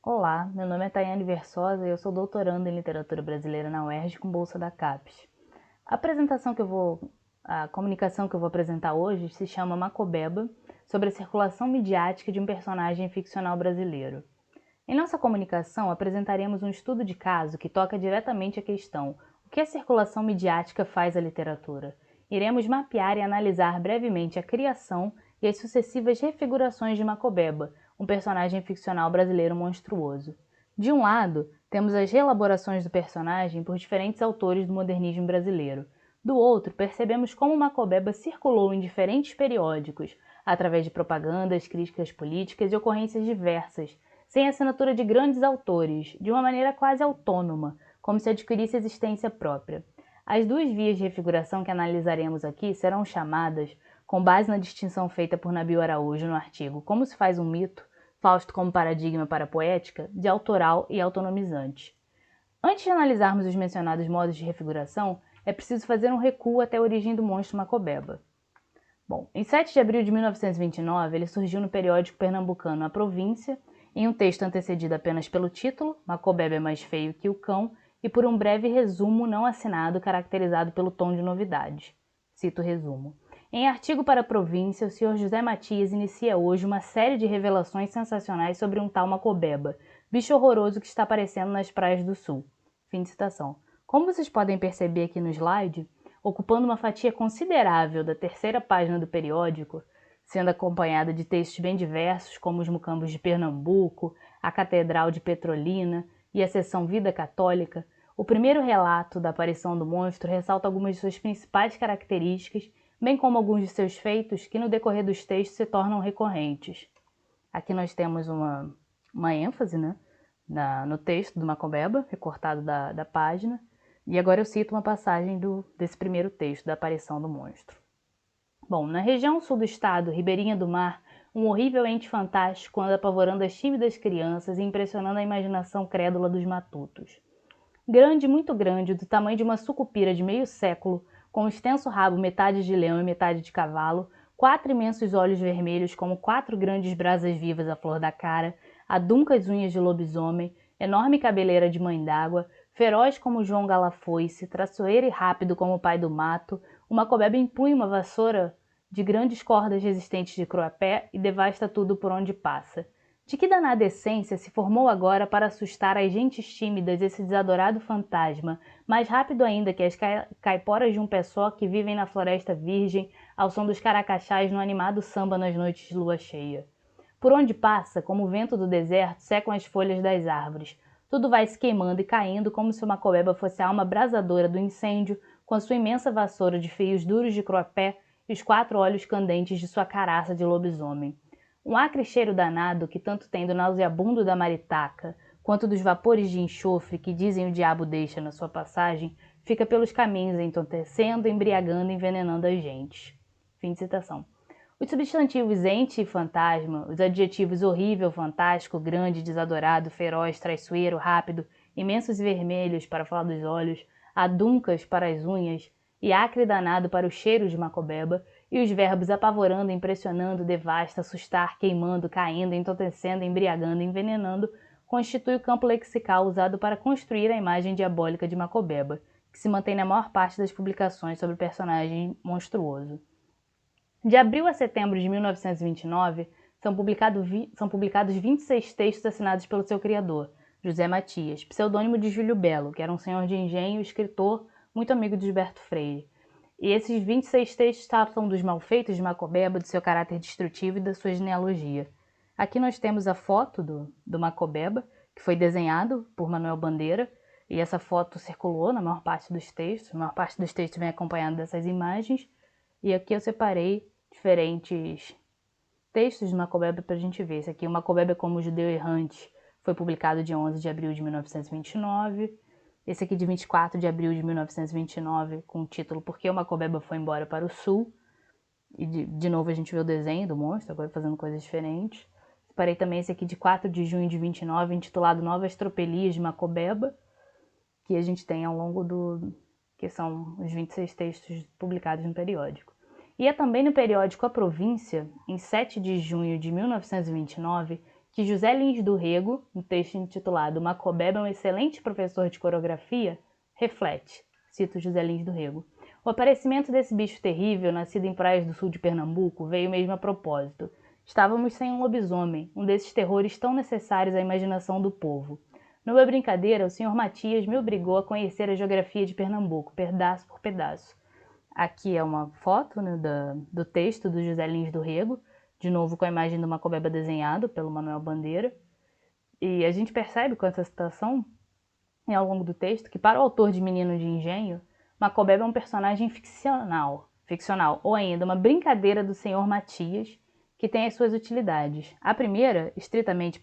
Olá, meu nome é Tayane Versosa e eu sou doutoranda em Literatura Brasileira na UERJ com bolsa da CAPES. A comunicação que eu vou apresentar hoje se chama Macobeba, sobre a circulação midiática de um personagem ficcional brasileiro. Em nossa comunicação, apresentaremos um estudo de caso que toca diretamente a questão: o que a circulação midiática faz à literatura? Iremos mapear e analisar brevemente a criação e as sucessivas refigurações de Macobeba, um personagem ficcional brasileiro monstruoso. De um lado, temos as reelaborações do personagem por diferentes autores do modernismo brasileiro. Do outro, percebemos como Macobeba circulou em diferentes periódicos, através de propagandas, críticas políticas e ocorrências diversas, sem assinatura de grandes autores, de uma maneira quase autônoma, como se adquirisse existência própria. As duas vias de refiguração que analisaremos aqui serão chamadas, com base na distinção feita por Nabil Araújo no artigo Como se faz um mito, Fausto como paradigma para a poética, de autoral e autonomizante. Antes de analisarmos os mencionados modos de refiguração, é preciso fazer um recuo até a origem do monstro Macobeba. Bom, em 7 de abril de 1929, ele surgiu no periódico pernambucano A Província, em um texto antecedido apenas pelo título, Macobebe é mais feio que o cão, e por um breve resumo não assinado caracterizado pelo tom de novidade. Cito o resumo. Em artigo para a Província, o Sr. José Matias inicia hoje uma série de revelações sensacionais sobre um tal Macobeba, bicho horroroso que está aparecendo nas praias do sul. Fim de citação. Como vocês podem perceber aqui no slide, ocupando uma fatia considerável da terceira página do periódico, sendo acompanhada de textos bem diversos, como os Mucambos de Pernambuco, a Catedral de Petrolina e a seção Vida Católica, o primeiro relato da aparição do monstro ressalta algumas de suas principais características, bem como alguns de seus feitos que no decorrer dos textos se tornam recorrentes. Aqui nós temos uma ênfase, né, no texto do Macobeba, recortado da página, e agora eu cito uma passagem desse primeiro texto, da aparição do monstro. Bom, na região sul do estado, ribeirinha do mar, um horrível ente fantástico anda apavorando as tímidas crianças e impressionando a imaginação crédula dos matutos. Grande, muito grande, do tamanho de uma sucupira de meio século, com um extenso rabo metade de leão e metade de cavalo, 4 imensos olhos vermelhos como 4 grandes brasas vivas à flor da cara, aduncas unhas de lobisomem, enorme cabeleira de mãe d'água, feroz como João Galafoice, traçoeiro e rápido como o pai do mato, o Macobeba empunha uma vassoura de grandes cordas resistentes de croapé e devasta tudo por onde passa. De que danada essência se formou agora para assustar as gentes tímidas esse desadorado fantasma, mais rápido ainda que as caiporas de um pé só que vivem na floresta virgem, ao som dos caracachás no animado samba nas noites de lua cheia? Por onde passa, como o vento do deserto, secam as folhas das árvores. Tudo vai se queimando e caindo como se o Macobeba fosse a alma abrasadora do incêndio, com a sua imensa vassoura de fios duros de croapé e os 4 olhos candentes de sua caraça de lobisomem. Um acre cheiro danado que tanto tem do nauseabundo da maritaca, quanto dos vapores de enxofre que dizem o diabo deixa na sua passagem, fica pelos caminhos entorpecendo, embriagando e envenenando as gentes. Fim de citação. Os substantivos ente e fantasma, os adjetivos horrível, fantástico, grande, desadorado, feroz, traiçoeiro, rápido, imensos e vermelhos para falar dos olhos, aduncas para as unhas e acre danado para o cheiro de Macobeba, e os verbos apavorando, impressionando, devasta, assustar, queimando, caindo, entorpecendo, embriagando, envenenando, constitui o campo lexical usado para construir a imagem diabólica de Macobeba, que se mantém na maior parte das publicações sobre o personagem monstruoso. De abril a setembro de 1929, são publicados 26 textos assinados pelo seu criador, José Matias, pseudônimo de Júlio Belo, que era um senhor de engenho e escritor muito amigo de Gilberto Freire. E esses 26 textos tratam dos malfeitos de Macobeba, do seu caráter destrutivo e da sua genealogia. Aqui nós temos a foto do Macobeba, que foi desenhado por Manuel Bandeira, e essa foto circulou na maior parte dos textos. A maior parte dos textos vem acompanhado dessas imagens. E aqui eu separei diferentes textos de Macobeba para a gente ver. Esse aqui, o Macobeba como Judeu Errante, foi publicado dia 11 de abril de 1929. Esse aqui de 24 de abril de 1929, com o título Por que o Macobeba foi embora para o sul? E de novo a gente vê o desenho do monstro, agora fazendo coisas diferentes. Separei também esse aqui de 4 de junho de 29, intitulado Novas Tropelias de Macobeba, que a gente tem ao longo que são os 26 textos publicados no periódico. E é também no periódico A Província, em 7 de junho de 1929, que José Lins do Rego, no texto intitulado Macobeba é um excelente professor de coreografia, reflete, cito José Lins do Rego, o aparecimento desse bicho terrível, nascido em praias do sul de Pernambuco, veio mesmo a propósito. Estávamos sem um lobisomem, um desses terrores tão necessários à imaginação do povo. Numa brincadeira, o senhor Matias me obrigou a conhecer a geografia de Pernambuco, pedaço por pedaço. Aqui é uma foto, né, do texto do José Lins do Rego, de novo com a imagem do Macobeba desenhado pelo Manuel Bandeira. E a gente percebe com essa citação, ao longo do texto, que para o autor de Menino de Engenho, Macobeba é um personagem ficcional, ou ainda uma brincadeira do senhor Matias, que tem as suas utilidades. A primeira, estritamente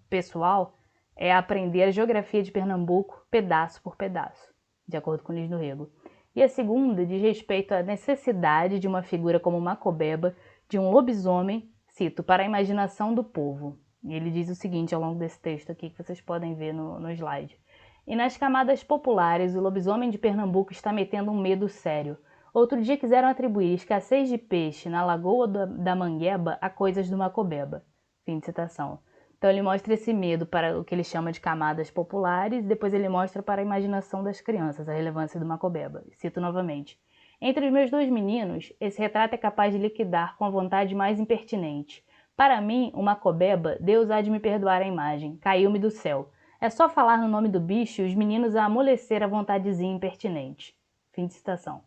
pessoal, é aprender a geografia de Pernambuco pedaço por pedaço, de acordo com Lins do Rego. E a segunda diz respeito à necessidade de uma figura como Macobeba, de um lobisomem, cito, para a imaginação do povo. E ele diz o seguinte ao longo desse texto aqui, que vocês podem ver no slide. E nas camadas populares, o lobisomem de Pernambuco está metendo um medo sério. Outro dia quiseram atribuir escassez de peixe na lagoa da Mangueba a coisas do Macobeba. Fim de citação. Então ele mostra esse medo para o que ele chama de camadas populares, e depois ele mostra para a imaginação das crianças a relevância do Macobeba. Cito novamente. Entre os meus dois meninos, esse retrato é capaz de liquidar com a vontade mais impertinente. Para mim, o Macobeba, Deus há de me perdoar a imagem, caiu-me do céu. É só falar no nome do bicho e os meninos a amolecer a vontadezinha impertinente. Fim de citação.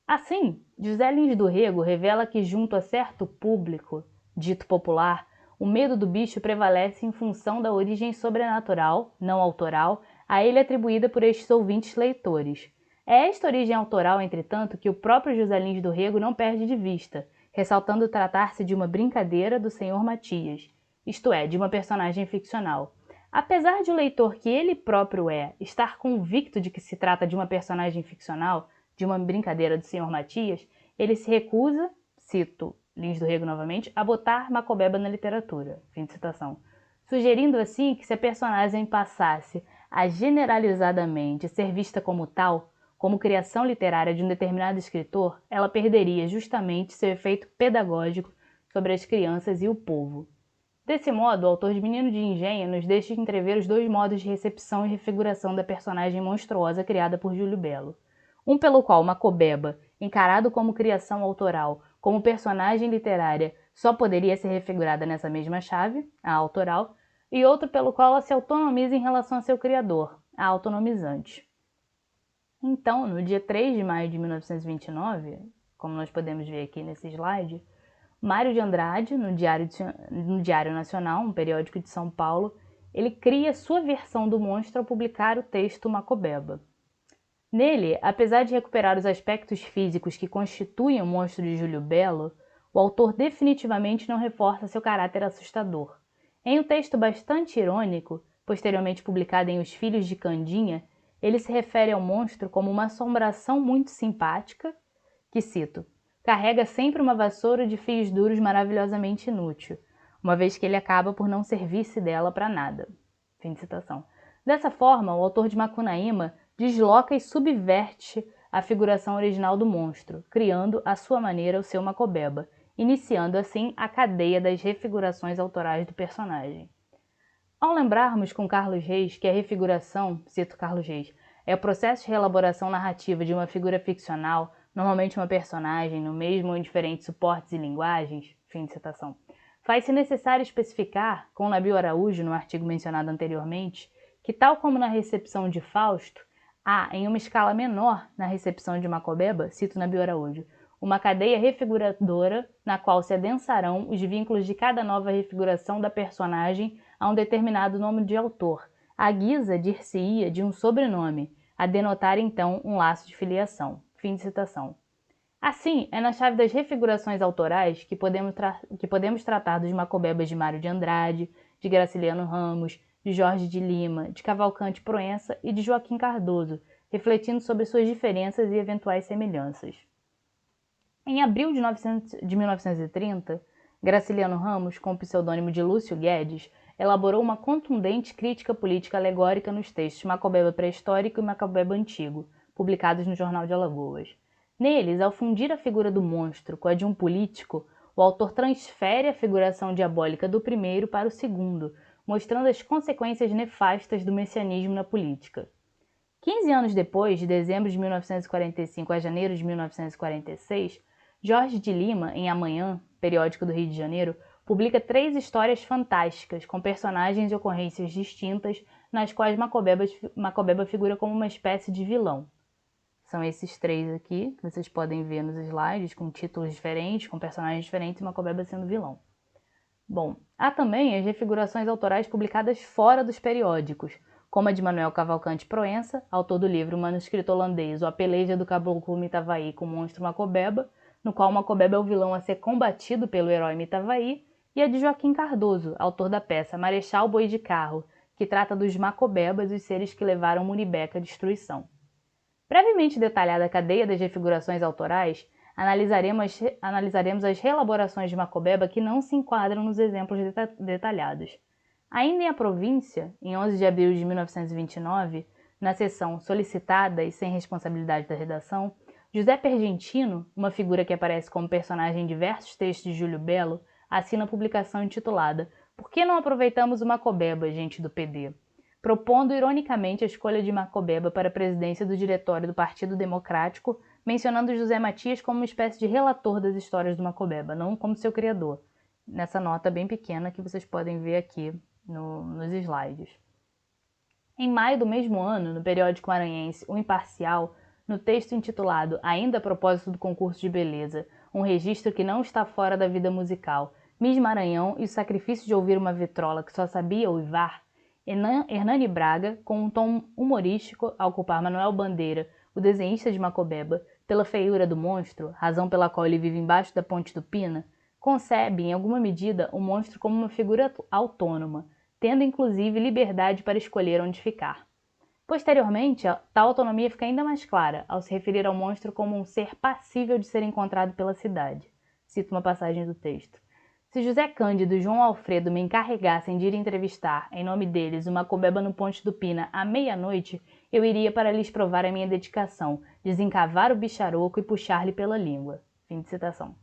Assim, José Lins do Rego revela que junto a certo público, dito popular, o medo do bicho prevalece em função da origem sobrenatural, não autoral, a ele atribuída por estes ouvintes leitores. É esta origem autoral, entretanto, que o próprio José Lins do Rego não perde de vista, ressaltando tratar-se de uma brincadeira do senhor Matias, isto é, de uma personagem ficcional. Apesar de o leitor que ele próprio estar convicto de que se trata de uma personagem ficcional, de uma brincadeira do senhor Matias, ele se recusa, cito Lins do Rego novamente, a botar Macobeba na literatura. Fim de citação. Sugerindo assim que se a personagem passasse a generalizadamente ser vista como tal, como criação literária de um determinado escritor, ela perderia justamente seu efeito pedagógico sobre as crianças e o povo. Desse modo, o autor de Menino de Engenho nos deixa entrever os dois modos de recepção e refiguração da personagem monstruosa criada por Júlio Belo. Um pelo qual Macobeba, encarado como criação autoral, como personagem literária, só poderia ser refigurada nessa mesma chave, a autoral, e outro pelo qual ela se autonomiza em relação a seu criador, a autonomizante. Então, no dia 3 de maio de 1929, como nós podemos ver aqui nesse slide, Mário de Andrade, no Diário Nacional, um periódico de São Paulo, ele cria sua versão do monstro ao publicar o texto Macobeba. Nele, apesar de recuperar os aspectos físicos que constituem o monstro de Júlio Belo, o autor definitivamente não reforça seu caráter assustador. Em um texto bastante irônico, posteriormente publicado em Os Filhos de Candinha, ele se refere ao monstro como uma assombração muito simpática, que, cito, carrega sempre uma vassoura de fios duros maravilhosamente inútil, uma vez que ele acaba por não servir-se dela para nada. Fim de citação. Dessa forma, o autor de Macunaíma desloca e subverte a figuração original do monstro, criando à sua maneira o seu Macobeba, iniciando assim a cadeia das refigurações autorais do personagem. Ao lembrarmos com Carlos Reis que a refiguração, cito Carlos Reis, é o processo de reelaboração narrativa de uma figura ficcional, normalmente uma personagem, no mesmo ou em diferentes suportes e linguagens, fim de citação, faz-se necessário especificar, com Nabil Araújo, no artigo mencionado anteriormente, que tal como na recepção de Fausto, há, em uma escala menor, na recepção de Macobeba, cito Nabil Araújo, uma cadeia refiguradora na qual se adensarão os vínculos de cada nova refiguração da personagem a um determinado nome de autor, à guisa, dir-se-ia, de um sobrenome, a denotar então um laço de filiação. Fim de citação. Assim, é na chave das refigurações autorais que podemos tratar dos Macobebas de Mário de Andrade, de Graciliano Ramos, de Jorge de Lima, de Cavalcante Proença e de Joaquim Cardoso, refletindo sobre suas diferenças e eventuais semelhanças. Em abril de 1930, Graciliano Ramos, com o pseudônimo de Lúcio Guedes, elaborou uma contundente crítica política alegórica nos textos Macobeba Pré-Histórico e Macobeba Antigo, publicados no Jornal de Alagoas. Neles, ao fundir a figura do monstro com a de um político, o autor transfere a figuração diabólica do primeiro para o segundo, mostrando as consequências nefastas do messianismo na política. 15 anos depois, de dezembro de 1945 a janeiro de 1946, Jorge de Lima, em Amanhã, periódico do Rio de Janeiro, publica 3 histórias fantásticas com personagens e ocorrências distintas nas quais Macobeba figura como uma espécie de vilão. São esses 3 aqui, que vocês podem ver nos slides, com títulos diferentes, com personagens diferentes e Macobeba sendo vilão. Bom, há também as refigurações autorais publicadas fora dos periódicos, como a de Manuel Cavalcante Proença, autor do livro manuscrito holandês O A Peleja do Caboclo Mitavaí com o Monstro Macobeba, no qual Macobeba é o vilão a ser combatido pelo herói Mitavaí, e a de Joaquim Cardoso, autor da peça Marechal Boi de Carro, que trata dos Macobebas, os seres que levaram Muribeca à destruição. Brevemente detalhada a cadeia das refigurações autorais, analisaremos as reelaborações de Macobeba que não se enquadram nos exemplos detalhados. Ainda em A Província, em 11 de abril de 1929, na seção Solicitada e sem responsabilidade da redação, José Pergentino, uma figura que aparece como personagem em diversos textos de Júlio Belo, assina a publicação intitulada Por que não aproveitamos o Macobeba, gente do PD? Propondo ironicamente a escolha de Macobeba para a presidência do diretório do Partido Democrático, mencionando José Matias como uma espécie de relator das histórias do Macobeba, não como seu criador, nessa nota bem pequena que vocês podem ver aqui nos slides. Em maio do mesmo ano, no periódico maranhense O Imparcial, no texto intitulado Ainda a propósito do concurso de beleza, um registro que não está fora da vida musical, Miss Maranhão e o sacrifício de ouvir uma vitrola que só sabia uivar, Hernani Braga, com um tom humorístico, ao culpar Manuel Bandeira, o desenhista de Macobeba, pela feiura do monstro, razão pela qual ele vive embaixo da ponte do Pina, concebe, em alguma medida, o monstro como uma figura autônoma, tendo inclusive liberdade para escolher onde ficar. Posteriormente, tal autonomia fica ainda mais clara, ao se referir ao monstro como um ser passível de ser encontrado pela cidade. Cito uma passagem do texto. Se José Cândido e João Alfredo me encarregassem de ir entrevistar, em nome deles, o Macobeba no Ponte do Pina à meia-noite, eu iria para lhes provar a minha dedicação, desencavar o bicharoco e puxar-lhe pela língua. Fim de citação.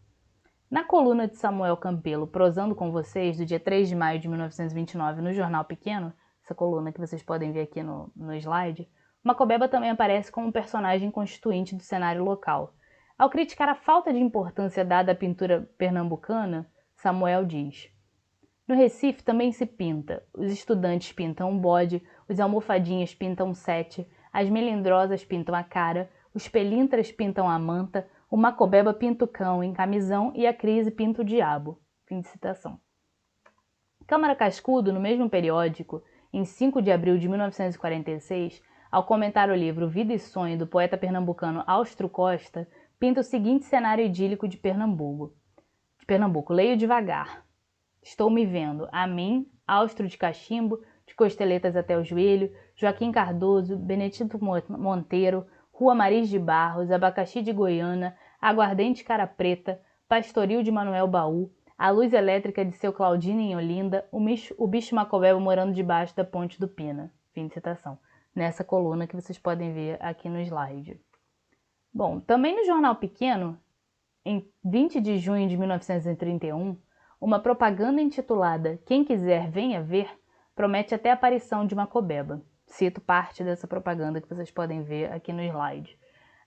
Na coluna de Samuel Campelo, Prosando com Vocês, do dia 3 de maio de 1929, no Jornal Pequeno, essa coluna que vocês podem ver aqui no slide, Macobeba também aparece como um personagem constituinte do cenário local. Ao criticar a falta de importância dada à pintura pernambucana, Samuel diz: no Recife também se pinta. Os estudantes pintam um bode, os almofadinhas pintam um sete, as melindrosas pintam a cara, os pelintras pintam a manta, o Macobeba pinta o cão em camisão e a crise pinta o diabo. Fim de citação. Câmara Cascudo, no mesmo periódico, em 5 de abril de 1946, ao comentar o livro Vida e Sonho do poeta pernambucano Austro Costa, pinta o seguinte cenário idílico de Pernambuco. Leio devagar. Estou me vendo, a mim, Austro de cachimbo, de costeletas até o joelho, Joaquim Cardoso, Benedito Monteiro, Rua Maris de Barros, Abacaxi de Goiânia, Aguardente Cara Preta, Pastoril de Manuel Baú, a luz elétrica de seu Claudino em Olinda, o bicho Macobeba morando debaixo da ponte do Pina. Fim de citação. Nessa coluna que vocês podem ver aqui no slide. Bom, também no Jornal Pequeno, em 20 de junho de 1931, uma propaganda intitulada Quem quiser venha ver, promete até a aparição de Macobeba. Cito parte dessa propaganda que vocês podem ver aqui no slide.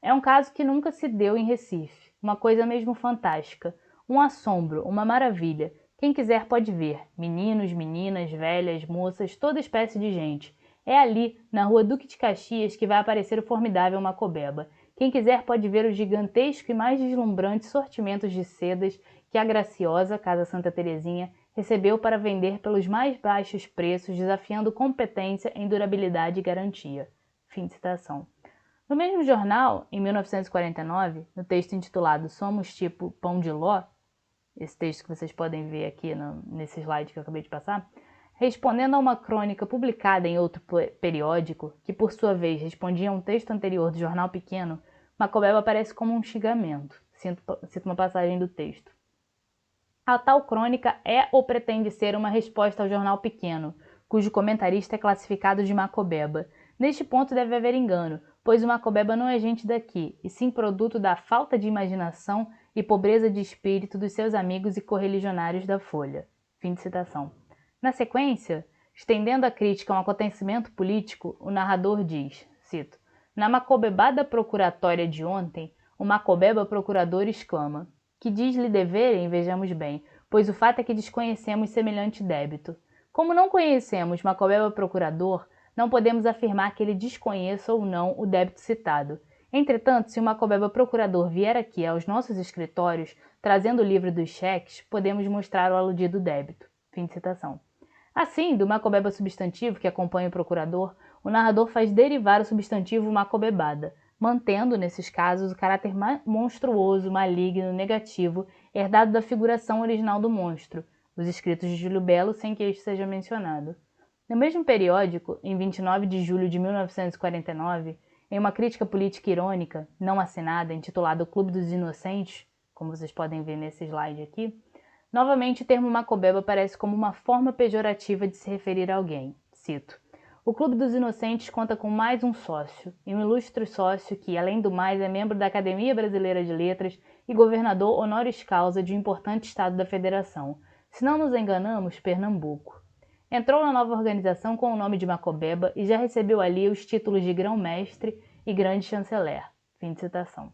É um caso que nunca se deu em Recife, uma coisa mesmo fantástica, um assombro, uma maravilha. Quem quiser pode ver, meninos, meninas, velhas, moças, toda espécie de gente. É ali, na rua Duque de Caxias, que vai aparecer o formidável Macobeba. Quem quiser pode ver o gigantesco e mais deslumbrante sortimento de sedas que a graciosa Casa Santa Terezinha recebeu para vender pelos mais baixos preços, desafiando competência em durabilidade e garantia. Fim de citação. No mesmo jornal, em 1949, no texto intitulado Somos tipo Pão de Ló, esse texto que vocês podem ver aqui nesse slide que eu acabei de passar, respondendo a uma crônica publicada em outro periódico, que por sua vez respondia a um texto anterior do Jornal Pequeno, Macobeba aparece como um xingamento. Cito uma passagem do texto. A tal crônica é ou pretende ser uma resposta ao Jornal Pequeno, cujo comentarista é classificado de Macobeba. Neste ponto deve haver engano, pois o Macobeba não é gente daqui, e sim produto da falta de imaginação e pobreza de espírito dos seus amigos e correligionários da Folha. Fim de citação. Na sequência, estendendo a crítica a um acontecimento político, o narrador diz, cito, na macobebada procuratória de ontem, o macobeba procurador exclama, que diz-lhe deverem, vejamos bem, pois o fato é que desconhecemos semelhante débito. Como não conhecemos macobeba procurador, não podemos afirmar que ele desconheça ou não o débito citado. Entretanto, se o macobeba procurador vier aqui aos nossos escritórios, trazendo o livro dos cheques, podemos mostrar o aludido débito. Fim de citação. Assim, do macobeba substantivo que acompanha o procurador, o narrador faz derivar o substantivo macobebada, mantendo, nesses casos, o caráter monstruoso, maligno, negativo, herdado da figuração original do monstro, os escritos de Júlio Belo, sem que este seja mencionado. No mesmo periódico, em 29 de julho de 1949, em uma crítica política irônica, não assinada, intitulada O Clube dos Inocentes, como vocês podem ver nesse slide aqui, novamente o termo macobeba aparece como uma forma pejorativa de se referir a alguém. Cito, o Clube dos Inocentes conta com mais um sócio, e um ilustre sócio que, além do mais, é membro da Academia Brasileira de Letras e governador honoris causa de um importante estado da federação. Se não nos enganamos, Pernambuco. Entrou na nova organização com o nome de Macobeba e já recebeu ali os títulos de grão-mestre e grande chanceler. Fim de citação.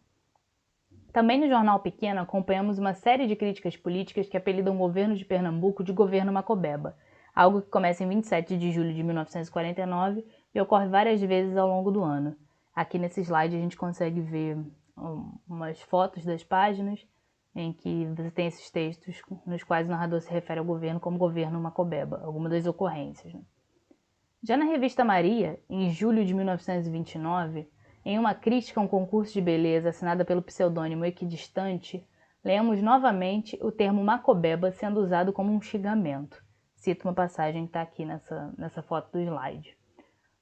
Também no jornal Pequeno acompanhamos uma série de críticas políticas que apelidam o governo de Pernambuco de governo Macobeba, algo que começa em 27 de julho de 1949 e ocorre várias vezes ao longo do ano. Aqui nesse slide a gente consegue ver umas fotos das páginas em que você tem esses textos nos quais o narrador se refere ao governo como governo Macobeba, alguma das ocorrências. Já na revista Maria, em julho de 1929, em uma crítica a um concurso de beleza assinada pelo pseudônimo Equidistante, lemos novamente o termo Macobeba sendo usado como um xingamento. Cito uma passagem que está aqui nessa foto do slide.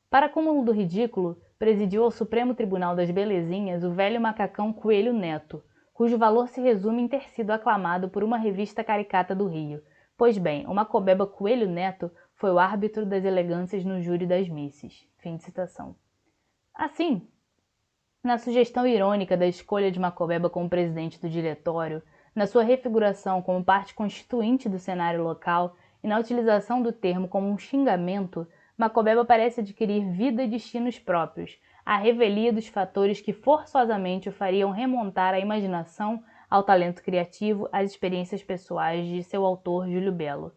Para cúmulo do ridículo, presidiu ao Supremo Tribunal das Belezinhas o velho macacão Coelho Neto, cujo valor se resume em ter sido aclamado por uma revista caricata do Rio. Pois bem, o macobeba Coelho Neto foi o árbitro das elegâncias no júri das Misses. Fim de citação. Assim, na sugestão irônica da escolha de Macobeba como presidente do diretório, na sua refiguração como parte constituinte do cenário local e na utilização do termo como um xingamento, Macobeba parece adquirir vida e destinos próprios, à revelia dos fatores que forçosamente o fariam remontar à imaginação, ao talento criativo, às experiências pessoais de seu autor Júlio Belo.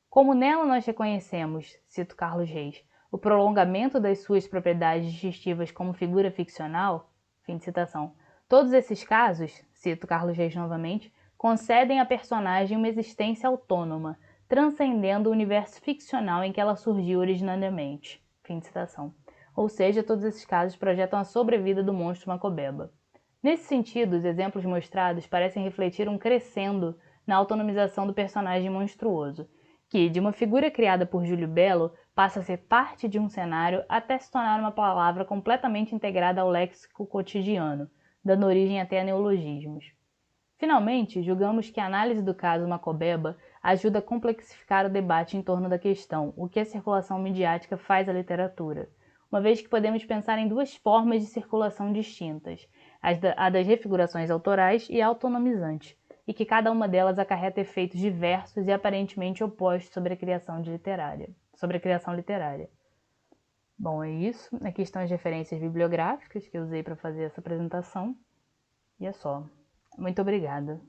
Como nela nós reconhecemos, cito Carlos Reis, o prolongamento das suas propriedades distintivas como figura ficcional, fim de citação, todos esses casos, cito Carlos Reis novamente, concedem à personagem uma existência autônoma, transcendendo o universo ficcional em que ela surgiu originariamente. Fim de citação. Ou seja, todos esses casos projetam a sobrevida do monstro Macobeba. Nesse sentido, os exemplos mostrados parecem refletir um crescendo na autonomização do personagem monstruoso, que, de uma figura criada por Júlio Belo, passa a ser parte de um cenário até se tornar uma palavra completamente integrada ao léxico cotidiano, dando origem até a neologismos. Finalmente, julgamos que a análise do caso Macobeba ajuda a complexificar o debate em torno da questão, o que a circulação midiática faz à literatura, uma vez que podemos pensar em duas formas de circulação distintas, a das refigurações autorais e autonomizantes, e que cada uma delas acarreta efeitos diversos e aparentemente opostos sobre a criação literária. Bom, é isso. Aqui estão as referências bibliográficas que eu usei para fazer essa apresentação. E é só. Muito obrigada.